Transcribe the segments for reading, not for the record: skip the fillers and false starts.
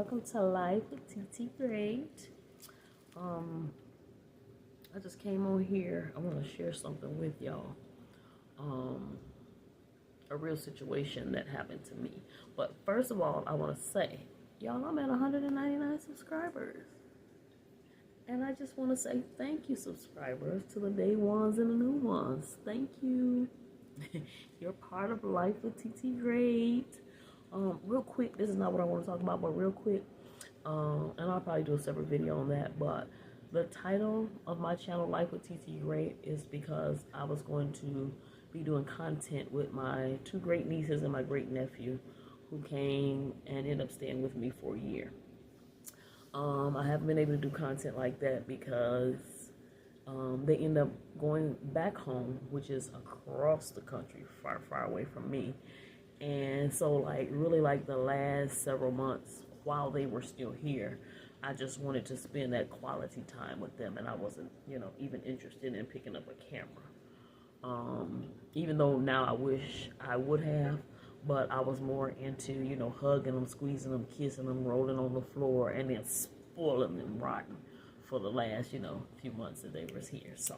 welcome to Life with TT Great. I just came on here. I want to share something with y'all. A real situation that happened to me. But first of all, I want to say, y'all, I'm at 199 subscribers. And I just want to say thank you, subscribers, to the day ones and the new ones. Thank you. You're part of Life with TT Great. Real quick, this is not what I want to talk about, but real quick, and I'll probably do a separate video on that, but the title of my channel, Life with TT Great, is because I was going to be doing content with my two great nieces and my great nephew who came and ended up staying with me for a year. I haven't been able to do content like that because they end up going back home, which is across the country, far, far away from me. And so, really, the last several months while they were still here, I just wanted to spend that quality time with them, and I wasn't, even interested in picking up a camera. Even though now I wish I would have, but I was more into, hugging them, squeezing them, kissing them, rolling on the floor, and then spoiling them rotten for the last, few months that they was here. So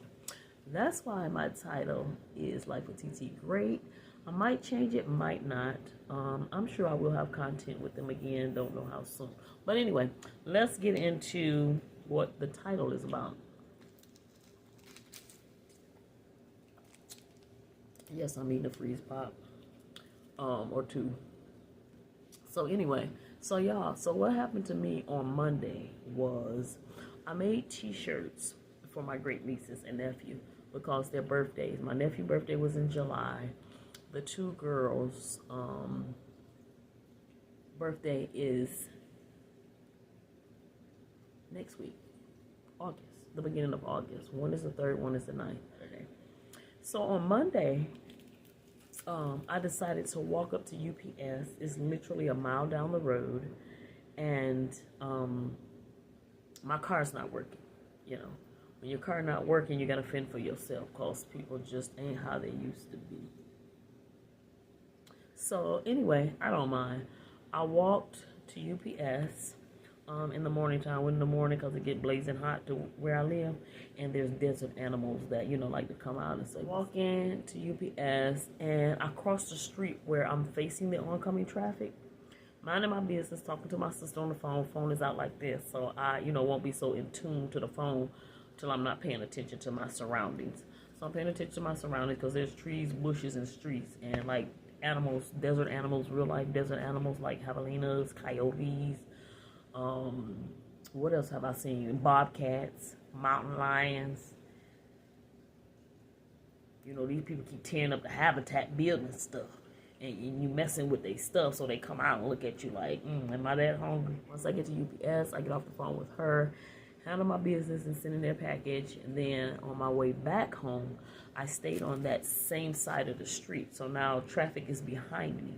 that's why my title is Life with TT Great. I might change it, might not. I'm sure I will have content with them again. Don't know how soon. But anyway, let's get into what the title is about. Yes, I'm eating a freeze pop. Or two. So anyway, so what happened to me on Monday was I made t-shirts for my great nieces and nephew because their birthdays. My nephew's birthday was in July. The two girls' birthday is next week, August, the beginning of August. One is the 3rd, one is the 9th. Okay. So on Monday, I decided to walk up to UPS. It's literally a mile down the road, and my car's not working. When your car not working, you gotta fend for yourself because people just ain't how they used to be. So anyway, I don't mind. I walked to UPS in the morning time, in the morning because it get blazing hot to where I live, and there's desert animals that like to come out and say. Walk in to UPS, and I crossed the street where I'm facing the oncoming traffic, minding my business, talking to my sister on the phone. Phone is out like this, so I won't be so in tune to the phone till I'm not paying attention to my surroundings. So I'm paying attention to my surroundings because there's trees, bushes, and streets, and animals, desert animals, real life desert animals like javelinas, coyotes. What else have I seen? Bobcats, mountain lions. These people keep tearing up the habitat, building stuff, and you messing with their stuff, so they come out and look at you like, am I that hungry? Once I get to UPS, I get off the phone with her, handle my business and send in their package, and then on my way back home, I stayed on that same side of the street. So now traffic is behind me,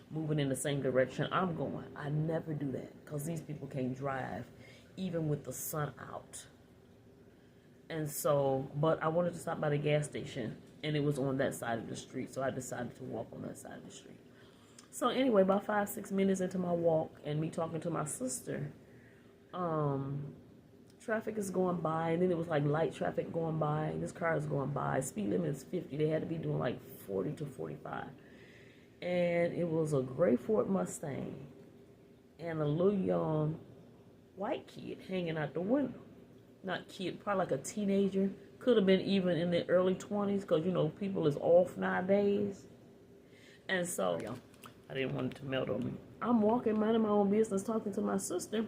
moving in the same direction I'm going. I never do that because these people can't drive even with the sun out. And so, but I wanted to stop by the gas station, and it was on that side of the street, so I decided to walk on that side of the street. So anyway, about 5-6 minutes into my walk and me talking to my sister, traffic is going by, and then it was light traffic going by, and this car is going by. Speed limit is 50. They had to be doing 40 to 45. And it was a gray Ford Mustang and a little young white kid hanging out the window. Not kid, probably a teenager. Could have been even in the early 20s because, people is off nowadays. And so, I didn't want it to melt on me. I'm walking, minding my own business, talking to my sister.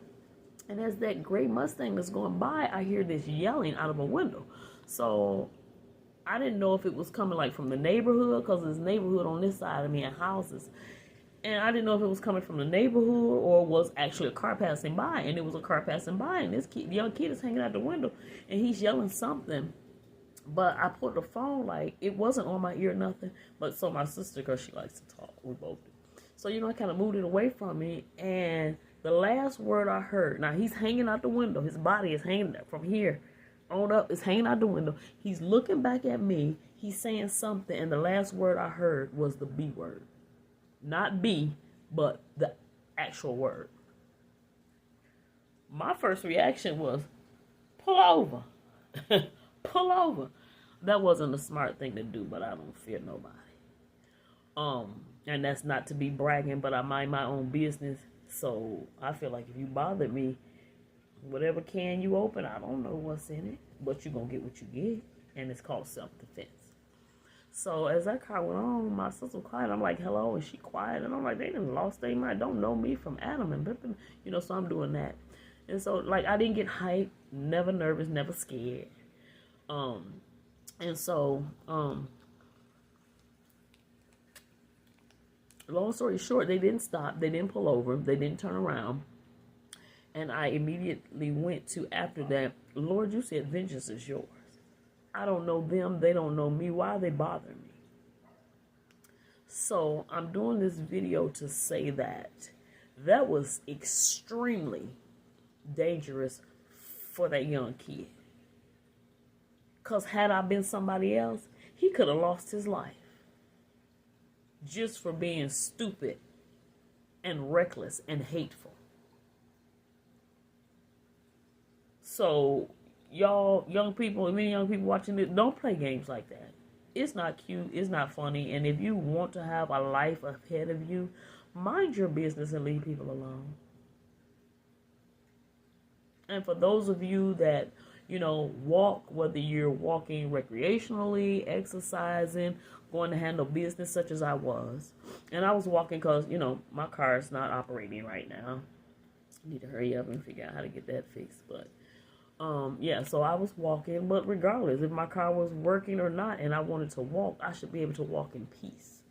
And as that gray Mustang is going by, I hear this yelling out of a window. So I didn't know if it was coming from the neighborhood, because there's neighborhood on this side of me and houses. And I didn't know if it was coming from the neighborhood or was actually a car passing by. And it was a car passing by, and this young kid is hanging out the window, and he's yelling something. But I put the phone, it wasn't on my ear, nothing. But so my sister, because she likes to talk, we both do. So, I kind of moved it away from me, and the last word I heard, now he's hanging out the window. His body is hanging from here on up. It's hanging out the window. He's looking back at me. He's saying something, and the last word I heard was the B word. Not B, but the actual word. My first reaction was, pull over. Pull over. That wasn't a smart thing to do, but I don't fear nobody. And that's not to be bragging, but I mind my own business. So I feel like if you bother me, whatever can you open, I don't know what's in it, but you're going to get what you get. And it's called self-defense. So as that car went on, my sister was quiet. I'm like, hello, and she quiet. And I'm like, they done lost their mind. Don't know me from Adam and Bippin. You know, so I'm doing that. And so, like, I didn't get hyped, never nervous, never scared. And so, long story short, they didn't stop. They didn't pull over. They didn't turn around. And I immediately went to, after that, Lord, you said vengeance is yours. I don't know them. They don't know me. Why are they bothering me? So I'm doing this video to say that that was extremely dangerous for that young kid. Because had I been somebody else, he could have lost his life. Just for being stupid and reckless and hateful. So, y'all, young people, many young people watching this, don't play games like that. It's not cute. It's not funny. And if you want to have a life ahead of you, mind your business and leave people alone. And for those of you that, you know, walk, whether you're walking recreationally, exercising, going to handle business such as I was. And I was walking because, you know, my car is not operating right now. I need to hurry up and figure out how to get that fixed. But, yeah, so I was walking. But regardless, if my car was working or not and I wanted to walk, I should be able to walk in peace.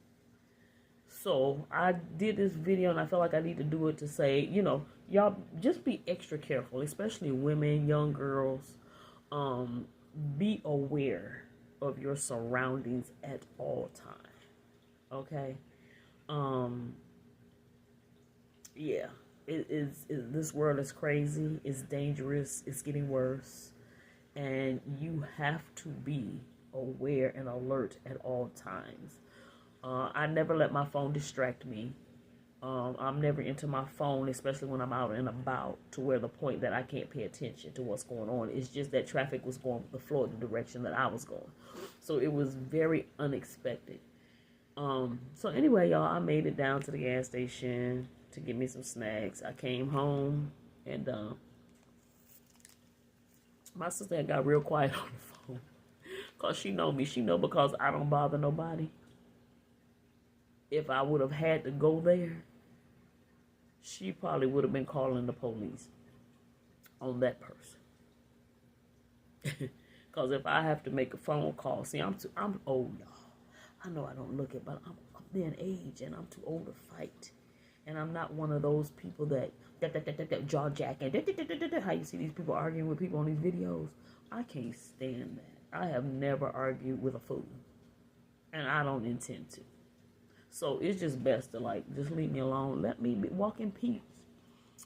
So I did this video and I felt like I need to do it to say, you know, y'all just be extra careful, especially women, young girls. Be aware of your surroundings at all times. Okay? Yeah. This world is crazy. It's dangerous. It's getting worse. And you have to be aware and alert at all times. I never let my phone distract me. I'm never into my phone, especially when I'm out and about, to where the point that I can't pay attention to what's going on. It's just that traffic was going with the flow of the direction that I was going. So it was very unexpected. So anyway, y'all, I made it down to the gas station to get me some snacks. I came home and my sister got real quiet on the phone. Because she know me. She know because I don't bother nobody. If I would have had to go there, she probably would have been calling the police on that person. Because if I have to make a phone call, see, I'm old, y'all. I know I don't look it, but I'm in age and I'm too old to fight. And I'm not one of those people that jaw jacking. How you see these people arguing with people on these videos? I can't stand that. I have never argued with a fool. And I don't intend to. So it's just best to, like, just leave me alone. Let me walk in peace.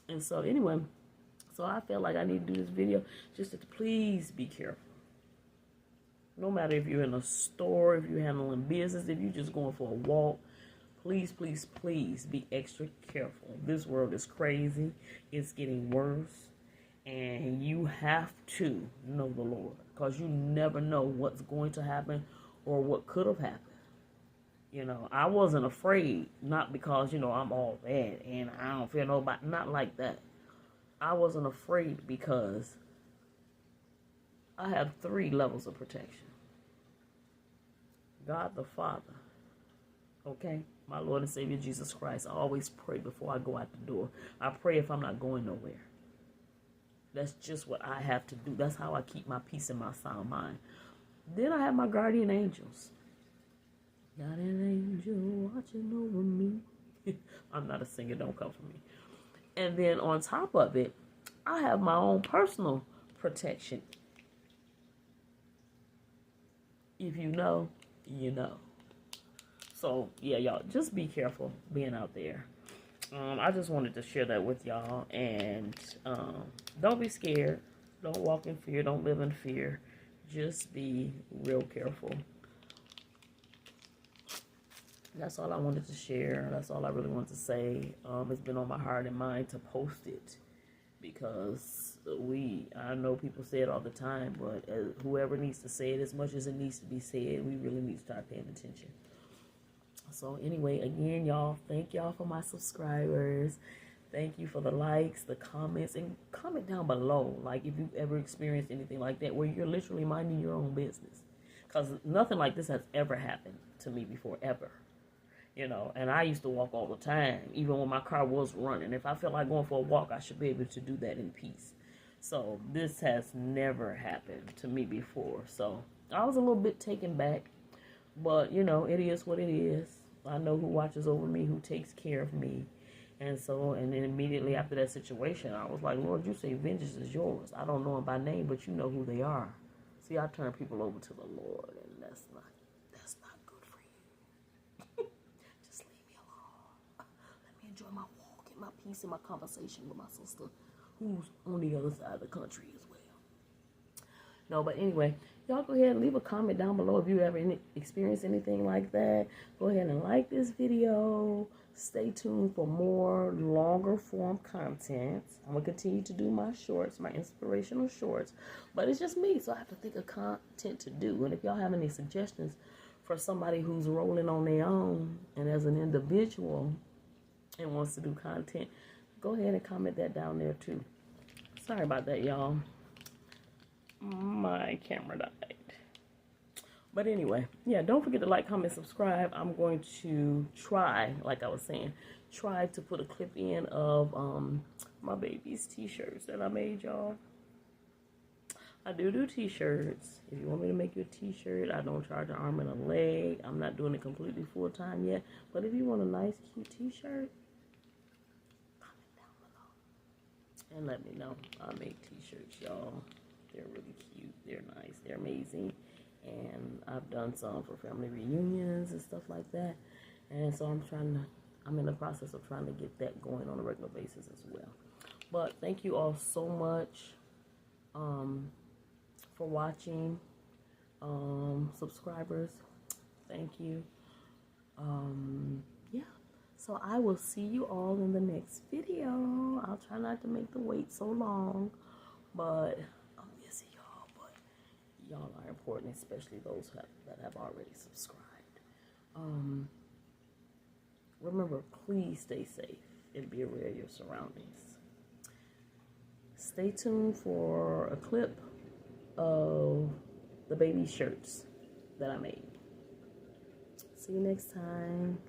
And so anyway, so I felt like I need to do this video just to please be careful. No matter if you're in a store, if you're handling business, if you're just going for a walk, please, please, please be extra careful. This world is crazy. It's getting worse. And you have to know the Lord. Because you never know what's going to happen or what could have happened. You know, I wasn't afraid, not because, you know, I'm all bad and I don't fear nobody, not like that. I wasn't afraid because I have 3 levels of protection. God the Father, okay? My Lord and Savior Jesus Christ. I always pray before I go out the door. I pray if I'm not going nowhere. That's just what I have to do. That's how I keep my peace and my sound mind. Then I have my guardian angels. Got an angel watching over me. I'm not a singer, don't come for me. And then on top of it, I have my own personal protection. If you know, you know. So, yeah, y'all, just be careful being out there. I just wanted to share that with y'all. And don't be scared. Don't walk in fear. Don't live in fear. Just be real careful. That's all I wanted to share. That's all I really wanted to say. It's been on my heart and mind to post it because I know people say it all the time, but whoever needs to say it as much as it needs to be said, we really need to start paying attention. So anyway, again, y'all, thank y'all for my subscribers. Thank you for the likes, the comments, and comment down below, like, if you've ever experienced anything like that where you're literally minding your own business. Because nothing like this has ever happened to me before, ever. You know, and I used to walk all the time, even when my car was running. If I felt like going for a walk, I should be able to do that in peace. So this has never happened to me before. So I was a little bit taken back, but you know, it is what it is. I know who watches over me, who takes care of me. And so, and then immediately after that situation, I was like, Lord, you say vengeance is yours. I don't know them by name, but you know who they are. See, I turn people over to the Lord, and that's not good for you. Just leave me alone. Let me enjoy my walk and my peace and my conversation with my sister, who's on the other side of the country as well. No, but anyway, y'all go ahead and leave a comment down below if you ever experienced anything like that. Go ahead and like this video. Stay tuned for more longer form content. I'm going to continue to do my shorts, my inspirational shorts. But it's just me, so I have to think of content to do. And if y'all have any suggestions for somebody who's rolling on their own and as an individual and wants to do content, go ahead and comment that down there too. Sorry about that, y'all. My camera died. But anyway, yeah, don't forget to like, comment, subscribe. I'm going to try, like I was saying, try to put a clip in of my baby's t-shirts that I made, y'all. I do t-shirts. If you want me to make you a t-shirt, I don't charge an arm and a leg. I'm not doing it completely full-time yet. But if you want a nice, cute t-shirt, comment down below and let me know. I make t-shirts, y'all. They're really cute. They're nice. They're amazing. And I've done some for family reunions and stuff like that. And so I'm in the process of trying to get that going on a regular basis as well. But thank you all so much for watching. Subscribers, thank you. Yeah. So I will see you all in the next video. I'll try not to make the wait so long, but y'all are important, especially those that have already subscribed. Remember, please stay safe and be aware of your surroundings. Stay tuned for a clip of the baby shirts that I made. See you next time.